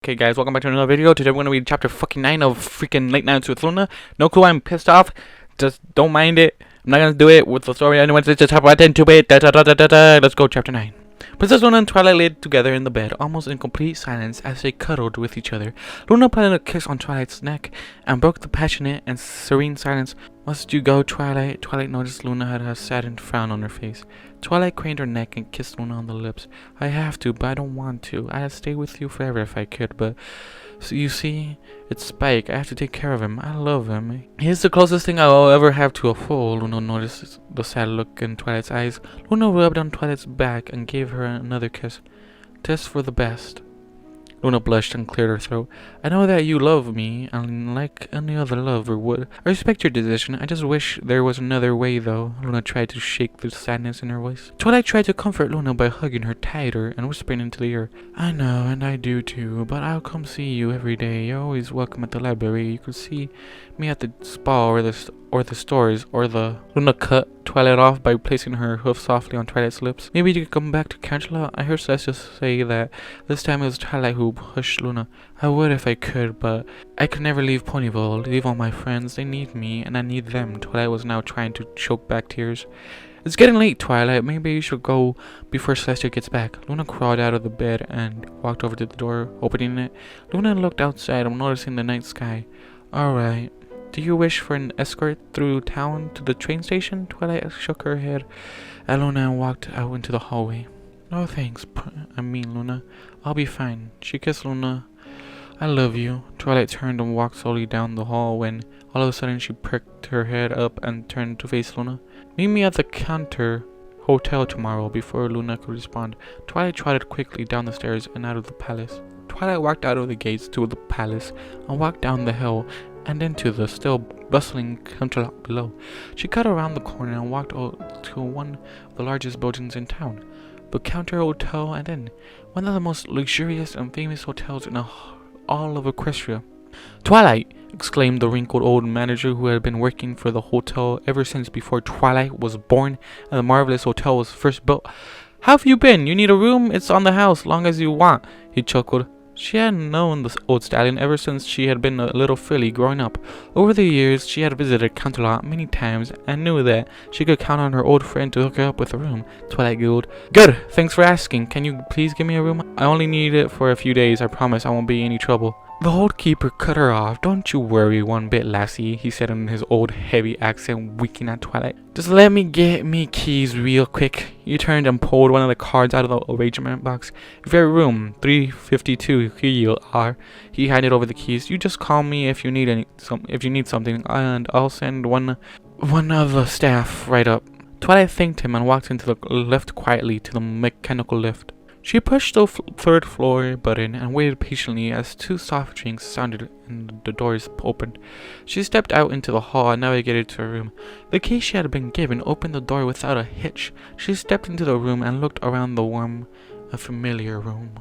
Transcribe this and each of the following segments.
Okay guys, welcome back to another video. Today we're gonna read chapter fucking 9 of freaking Late Nights with Luna. No clue, I'm pissed off. Just don't mind it. I'm not gonna do it with the story anyways, let's just hop right into it. Let's go, chapter 9. Princess Luna and Twilight laid together in the bed, almost in complete silence as they cuddled with each other. Luna planted a kiss on Twilight's neck and broke the passionate and serene silence. Must you go, Twilight? Twilight noticed Luna had a saddened frown on her face. Twilight craned her neck and kissed Luna on the lips. I have to, but I don't want to. I'd stay with you forever if I could, but... So you see, it's Spike. I have to take care of him. I love him. He's the closest thing I'll ever have to a fool. Luna noticed the sad look in Twilight's eyes. Luna rubbed on Twilight's back and gave her another kiss. Test for the best. Luna blushed and cleared her throat. I know that you love me, and like any other lover would. I respect your decision. I just wish there was another way, though. Luna tried to shake the sadness in her voice. Twilight tried to comfort Luna by hugging her tighter and whispering into the ear. I know, and I do too, but I'll come see you every day. You're always welcome at the library. You could see me at the spa or the stores or the... Luna cut Twilight off by placing her hoof softly on Twilight's lips. Maybe you could come back to Cantula? I heard Celestia say that this time it was Twilight who pushed Luna. I would if I could, but I could never leave Ponyville, leave all my friends. They need me, and I need them. Twilight was now trying to choke back tears. It's getting late, Twilight. Maybe you should go before Celestia gets back. Luna crawled out of the bed and walked over to the door, opening it. Luna looked outside, noticing the night sky. Alright. Do you wish for an escort through town to the train station? Twilight shook her head at Luna and walked out into the hallway. No thanks, Luna. I'll be fine. She kissed Luna. I love you. Twilight turned and walked slowly down the hall when all of a sudden she pricked her head up and turned to face Luna. Meet me at the Counter Hotel tomorrow. Before Luna could respond, Twilight trotted quickly down the stairs and out of the palace. Twilight walked out of the gates to the palace and walked down the hill and into the still bustling country lot below. She cut around the corner and walked to one of the largest buildings in town, the Counter Hotel and Inn, one of the most luxurious and famous hotels in all of Equestria. Twilight! Exclaimed the wrinkled old manager who had been working for the hotel ever since before Twilight was born and the marvelous hotel was first built. How have you been? You need a room? It's on the house, long as you want. He chuckled. She had known the old stallion ever since she had been a little filly growing up. Over the years, she had visited Canterlot many times and knew that she could count on her old friend to hook her up with a room. Twilight giggled. Good! Thanks for asking. Can you please give me a room? I only need it for a few days. I promise I won't be any trouble. The old keeper cut her off. Don't you worry one bit, lassie, he said in his old heavy accent, winking at Twilight. Just let me get me keys real quick. He turned and pulled one of the cards out of the arrangement box. Your room, 352, here you are. He handed over the keys. You just call me if you need something, and I'll send one of the staff right up. Twilight thanked him and walked into the lift quietly to the mechanical lift. She pushed the third floor button and waited patiently as two soft drinks sounded and the doors opened. She stepped out into the hall and navigated to her room. The key she had been given opened the door without a hitch. She stepped into the room and looked around the warm and familiar room.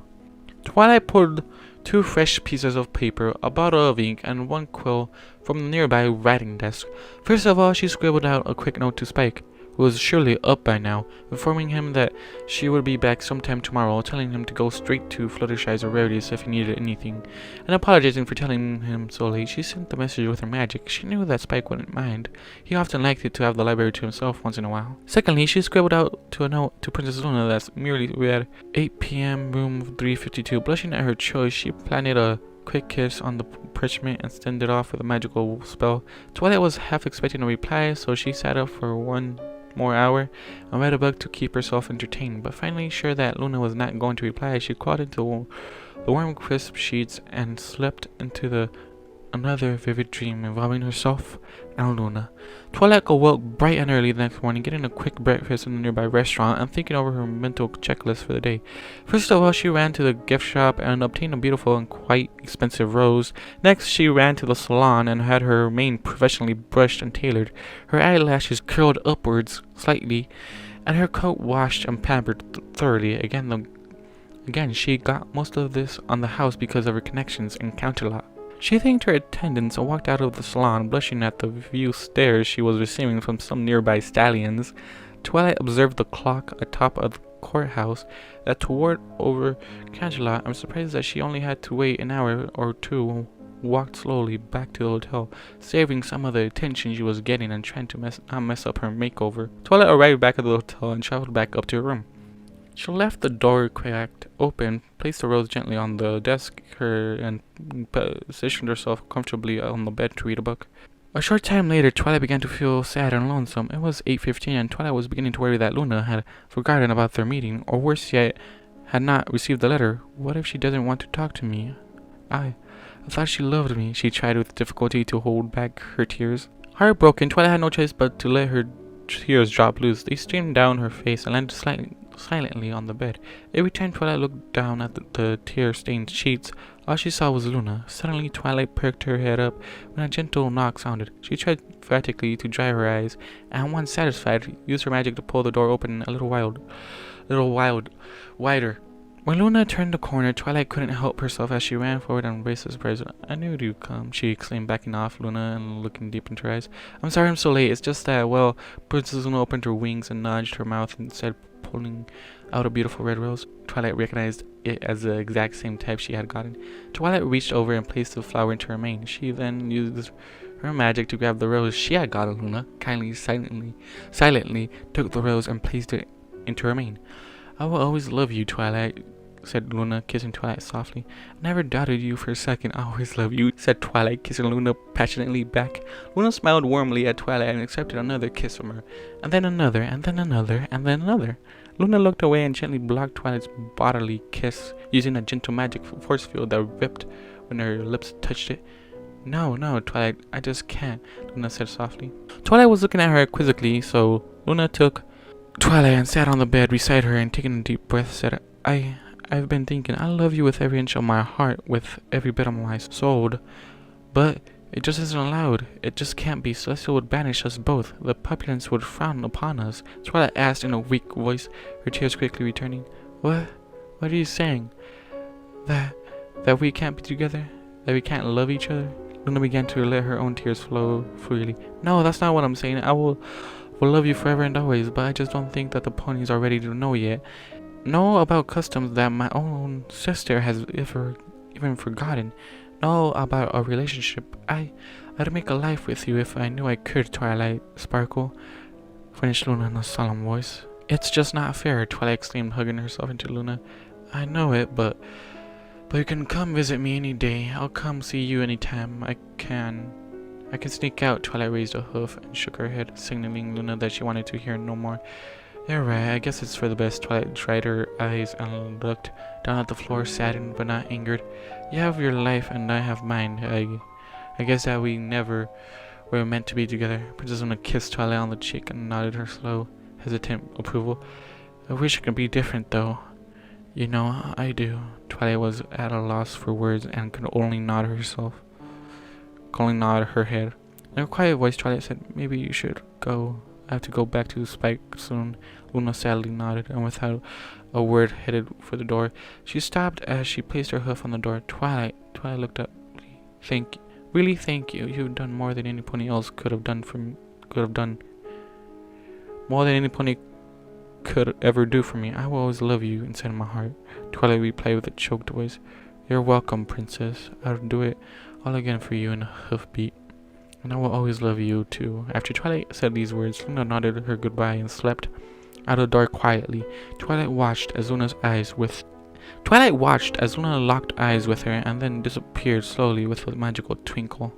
Twilight pulled two fresh pieces of paper, a bottle of ink, and one quill from the nearby writing desk. First of all, she scribbled out a quick note to Spike, who was surely up by now, informing him that she would be back sometime tomorrow, telling him to go straight to Fluttershy's or Rarity's if he needed anything, and apologizing for telling him so late. She sent the message with her magic. She knew that Spike wouldn't mind. He often liked it to have the library to himself once in a while. Secondly, she scribbled out a note to Princess Luna that merely read, 8 p.m. room 352. Blushing at her choice, she planted a quick kiss on the parchment and sent it off with a magical spell. Twilight was half expecting a reply, so she sat up for one more hour and read a book to keep herself entertained, but finally sure that Luna was not going to reply, she crawled into the warm crisp sheets and slept into another vivid dream involving herself and Luna. Twilight awoke bright and early the next morning, getting a quick breakfast in a nearby restaurant and thinking over her mental checklist for the day. First of all, she ran to the gift shop and obtained a beautiful and quite expensive rose. Next, she ran to the salon and had her mane professionally brushed and tailored, her eyelashes curled upwards slightly, and her coat washed and pampered thoroughly. Again, she got most of this on the house because of her connections in Counterlot. She thanked her attendants and walked out of the salon, blushing at the few stares she was receiving from some nearby stallions. Twilight observed the clock atop of the courthouse that toward over Candela. I'm surprised that she only had to wait an hour or two, walked slowly back to the hotel, saving some of the attention she was getting and trying to not mess up her makeover. Twilight arrived back at the hotel and traveled back up to her room. She left the door cracked open, placed the rose gently on the desk, and positioned herself comfortably on the bed to read a book. A short time later, Twilight began to feel sad and lonesome. It was 8:15, and Twilight was beginning to worry that Luna had forgotten about their meeting, or worse yet, had not received the letter. What if she doesn't want to talk to me? I thought she loved me. She tried with difficulty to hold back her tears. Heartbroken, Twilight had no choice but to let her tears drop loose. They streamed down her face and landed silently on the bed. Every time Twilight looked down at the tear-stained sheets, all she saw was Luna. Suddenly, Twilight perked her head up when a gentle knock sounded. She tried frantically to dry her eyes, and once satisfied, used her magic to pull the door open a little wider. When Luna turned the corner, Twilight couldn't help herself as she ran forward and embraced the surprise. "I knew you'd come," she exclaimed, backing off Luna and looking deep into her eyes. "I'm sorry I'm so late. It's just that, well," Princess Luna opened her wings and nudged her mouth and said, pulling out a beautiful red rose. Twilight recognized it as the exact same type she had gotten. Twilight reached over and placed the flower into her mane. She then used her magic to grab the rose she had gotten. Luna silently took the rose and placed it into her mane. "I will always love you, Twilight," said Luna, kissing Twilight softly. "I never doubted you for a second. I always love you," said Twilight, kissing Luna passionately back. Luna smiled warmly at Twilight and accepted another kiss from her, and then another, and then another, and then another. Luna looked away and gently blocked Twilight's bodily kiss, using a gentle magic force field that ripped when her lips touched it. No, Twilight, I just can't," Luna said softly. Twilight was looking at her quizzically, so Luna took Twilight and sat on the bed beside her and taking a deep breath said, I've been thinking, I love you with every inch of my heart, with every bit of my soul, but it just isn't allowed. It just can't be. Celestial would banish us both. The populace would frown upon us." Twilight asked in a weak voice, her tears quickly returning. What are you saying? That we can't be together? That we can't love each other?" Luna began to let her own tears flow freely. "No, that's not what I'm saying. I will love you forever and always, but I just don't think that the ponies are ready to know yet. Know about customs that my own sister has even forgotten. Know about our relationship. I'd make a life with you if I knew I could, Twilight Sparkle," finished Luna in a solemn voice. "It's just not fair," Twilight exclaimed, hugging herself into Luna. "I know it, but you can come visit me any day. I'll come see you anytime I can sneak out." Twilight raised a hoof and shook her head, signaling Luna that she wanted to hear no more. "You're right, I guess it's for the best." Twilight dried her eyes and looked down at the floor, saddened but not angered. "You have your life and I have mine. I guess that we never were meant to be together." Princess Luna kissed Twilight on the cheek and nodded her slow, hesitant approval. "I wish it could be different, though." "You know, I do." Twilight was at a loss for words and could only nod her head. In a quiet voice, Twilight said, "Maybe you should go. I have to go back to Spike soon." Luna sadly nodded, and without a word headed for the door. She stopped as she placed her hoof on the door. Twilight looked up. Thank you. You've done more than any pony else could have done. More than any pony could ever do for me. I will always love you inside my heart." Twilight replied with a choked voice. "You're welcome, Princess. I'll do it all again for you," in a hoofbeat. "And I will always love you, too." After Twilight said these words, Luna nodded her goodbye and slept out of the door quietly. Twilight watched as Luna locked eyes with her and then disappeared slowly with a magical twinkle.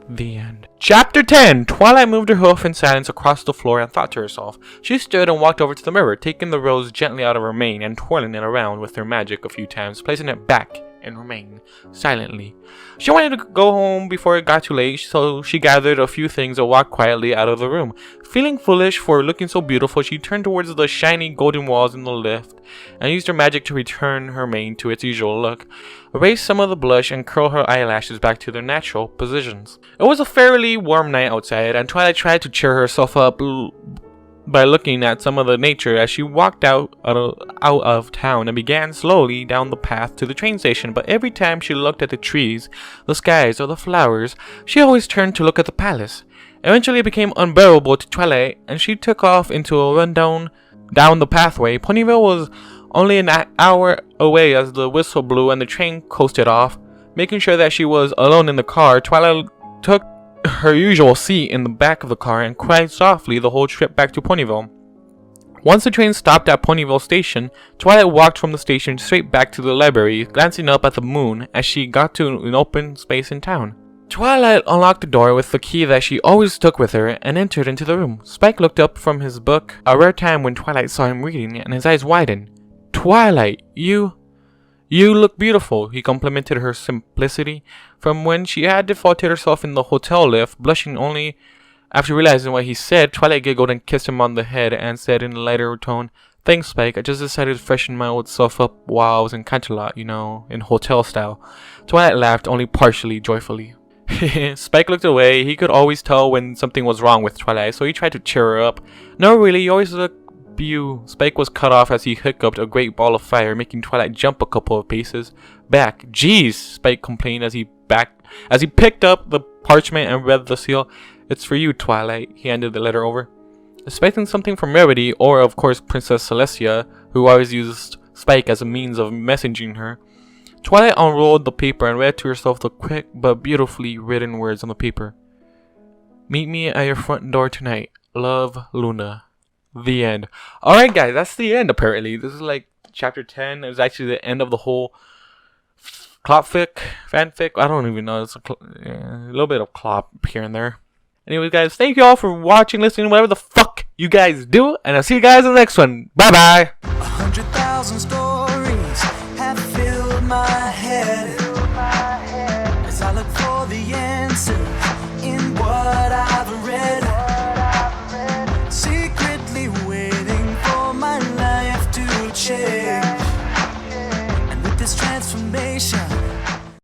The end. Chapter 10! Twilight moved her hoof in silence across the floor and thought to herself. She stood and walked over to the mirror, taking the rose gently out of her mane and twirling it around with her magic a few times, placing it back and remained silently. She wanted to go home before it got too late, so she gathered a few things and walked quietly out of the room. Feeling foolish for looking so beautiful, she turned towards the shiny golden walls in the lift and used her magic to return her mane to its usual look, erase some of the blush, and curl her eyelashes back to their natural positions. It was a fairly warm night outside, and Twilight tried to cheer herself up by looking at some of the nature as she walked out of town and began slowly down the path to the train station. But every time she looked at the trees, the skies, or the flowers, she always turned to look at the palace. Eventually it became unbearable to Twilight, and she took off into a rundown down the pathway. Ponyville was only an hour away as the whistle blew and the train coasted off. Making sure that she was alone in the car, Twilight took her usual seat in the back of the car and cried softly the whole trip back to Ponyville. Once the train stopped at Ponyville Station, Twilight walked from the station straight back to the library, glancing up at the moon as she got to an open space in town. Twilight unlocked the door with the key that she always took with her and entered into the room. Spike looked up from his book, a rare time when Twilight saw him reading, and his eyes widened. "Twilight, you look beautiful," he complimented her simplicity. From when she had defaulted herself in the hotel lift, blushing only after realizing what he said, Twilight giggled and kissed him on the head and said in a lighter tone, "Thanks, Spike. I just decided to freshen my old self up while I was in Canterlot, in hotel style." Twilight laughed, only partially joyfully. Spike looked away. He could always tell when something was wrong with Twilight, so he tried to cheer her up. "No, really, you always look you." Spike was cut off as he hiccuped a great ball of fire, making Twilight jump a couple of paces back. "Jeez," Spike complained as he picked up the parchment and read the seal. "It's for you, Twilight." He handed the letter over. Expecting something from Rarity, or of course Princess Celestia, who always used Spike as a means of messaging her, Twilight unrolled the paper and read to herself the quick but beautifully written words on the paper. "Meet me at your front door tonight. Love, Luna." The end. Alright guys, that's the end apparently. This is like chapter 10. It's actually the end of the whole ClopFic, fanfic. I don't even know. It's a little bit of Clop here and there. Anyways guys, thank you all for watching, listening, whatever the fuck you guys do. And I'll see you guys in the next one. Bye bye. 100,000 stories have filled my